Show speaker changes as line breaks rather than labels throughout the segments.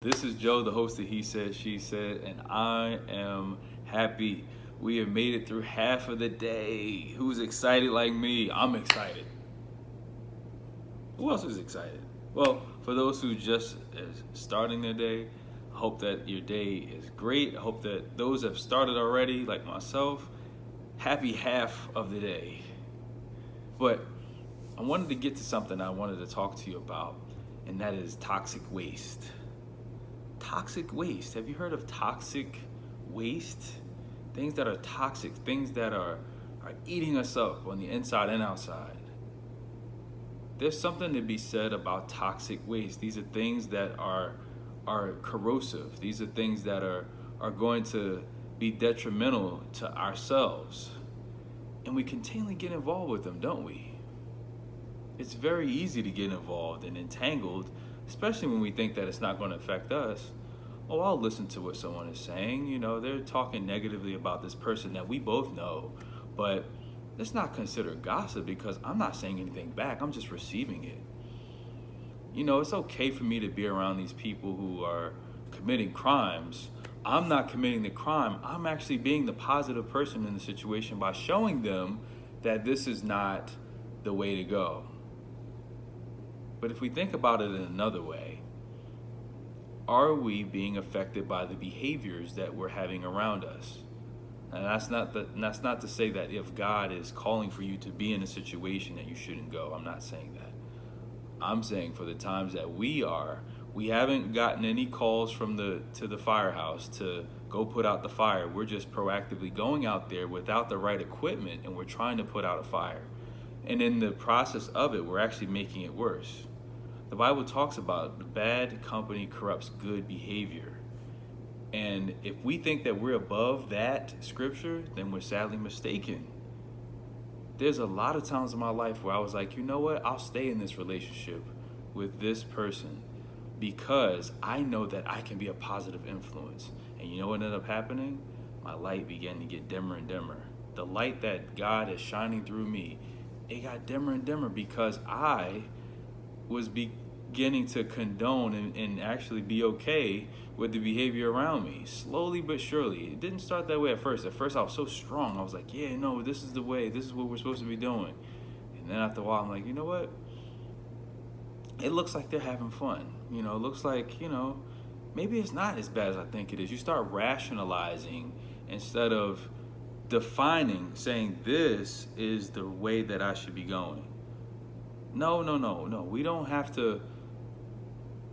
This is Joe, the host of He Said, She Said, and I am happy. We have made it through half of the day. Who's excited like me? I'm excited. Who else is excited? Well, for those who just is starting their day, I hope that your day is great. I hope that those that have started already, like myself, happy half of the day. But I wanted to get to something I wanted to talk to you about, and that is toxic waste. Toxic waste. Have you heard of toxic waste? Things that are toxic, things that are eating us up on the inside and outside. There's something to be said about toxic waste. These are things that are corrosive. These are things that are going to be detrimental to ourselves. And we continually get involved with them, don't we? It's very easy to get involved and entangled, especially when we think that it's not going to affect us. Oh, I'll listen to what someone is saying. You know, they're talking negatively about this person that we both know, but let's not consider gossip because I'm not saying anything back. I'm just receiving it. You know, it's okay for me to be around these people who are committing crimes. I'm not committing the crime. I'm actually being the positive person in the situation by showing them that this is not the way to go. But if we think about it in another way, are we being affected by the behaviors that we're having around us? And that's not to say that if God is calling for you to be in a situation that you shouldn't go. I'm not saying that. I'm saying for the times that we haven't gotten any calls from the firehouse to go put out the fire. We're just proactively going out there without the right equipment and we're trying to put out a fire. And in the process of it, we're actually making it worse. The Bible talks about bad company corrupts good behavior. And if we think that we're above that scripture, then we're sadly mistaken. There's a lot of times in my life where I was like, you know what? I'll stay in this relationship with this person because I know that I can be a positive influence. And you know what ended up happening? My light began to get dimmer and dimmer. The light that God is shining through me, it got dimmer and dimmer because I was beginning to condone and actually be okay with the behavior around me. Slowly but surely. It didn't start that way at first. At first I was so strong. I was like, yeah, no, this is the way. This is what we're supposed to be doing. And then after a while, I'm like, you know what? It looks like they're having fun. You know, it looks like, maybe it's not as bad as I think it is. You start rationalizing instead of defining, saying this is the way that I should be going. No. We don't have to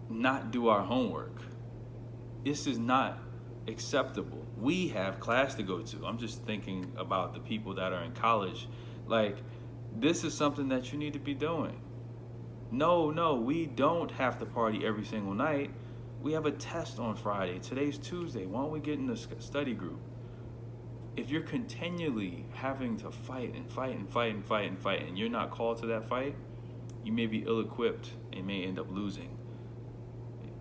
not do our homework. This is not acceptable. We have class to go to. I'm just thinking about the people that are in college. Like, this is something that you need to be doing. No, we don't have to party every single night. We have a test on Friday. Today's Tuesday. Why don't we get in a study group? If you're continually having to fight and you're not called to that fight, you may be ill-equipped and may end up losing.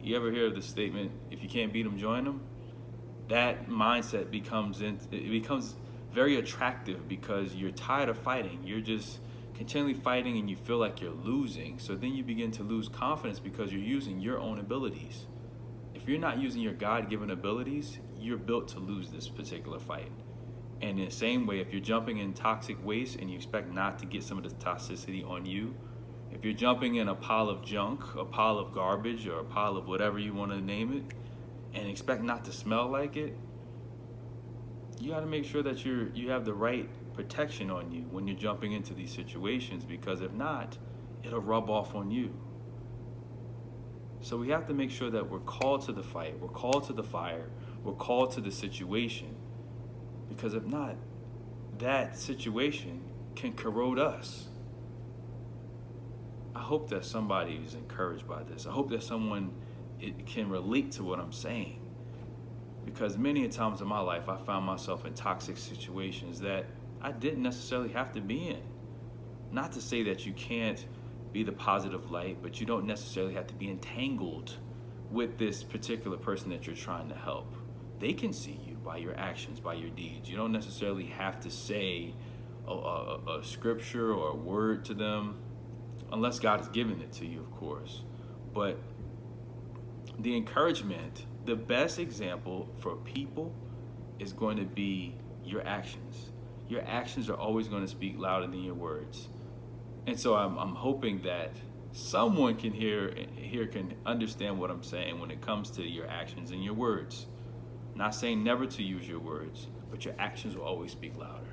You ever hear of the statement, if you can't beat them, join them? That mindset becomes very attractive because you're tired of fighting. You're just continually fighting and you feel like you're losing. So then you begin to lose confidence because you're using your own abilities. If you're not using your God-given abilities, you're built to lose this particular fight. And in the same way, if you're jumping in toxic waste and you expect not to get some of the toxicity on you, if you're jumping in a pile of junk, a pile of garbage, or a pile of whatever you want to name it, and expect not to smell like it, you got to make sure that you have the right protection on you when you're jumping into these situations, because if not, it'll rub off on you. So we have to make sure that we're called to the fight, we're called to the fire, we're called to the situation, because if not, that situation can corrode us. I hope that somebody is encouraged by this. I hope that someone can relate to what I'm saying. Because many times in my life, I found myself in toxic situations that I didn't necessarily have to be in. Not to say that you can't be the positive light, but you don't necessarily have to be entangled with this particular person that you're trying to help. They can see you by your actions, by your deeds. You don't necessarily have to say a scripture or a word to them, unless God has given it to you, of course. But the encouragement, the best example for people is going to be your actions. Your actions are always going to speak louder than your words. And so I'm hoping that someone can can understand what I'm saying when it comes to your actions and your words. Not saying never to use your words, but your actions will always speak louder.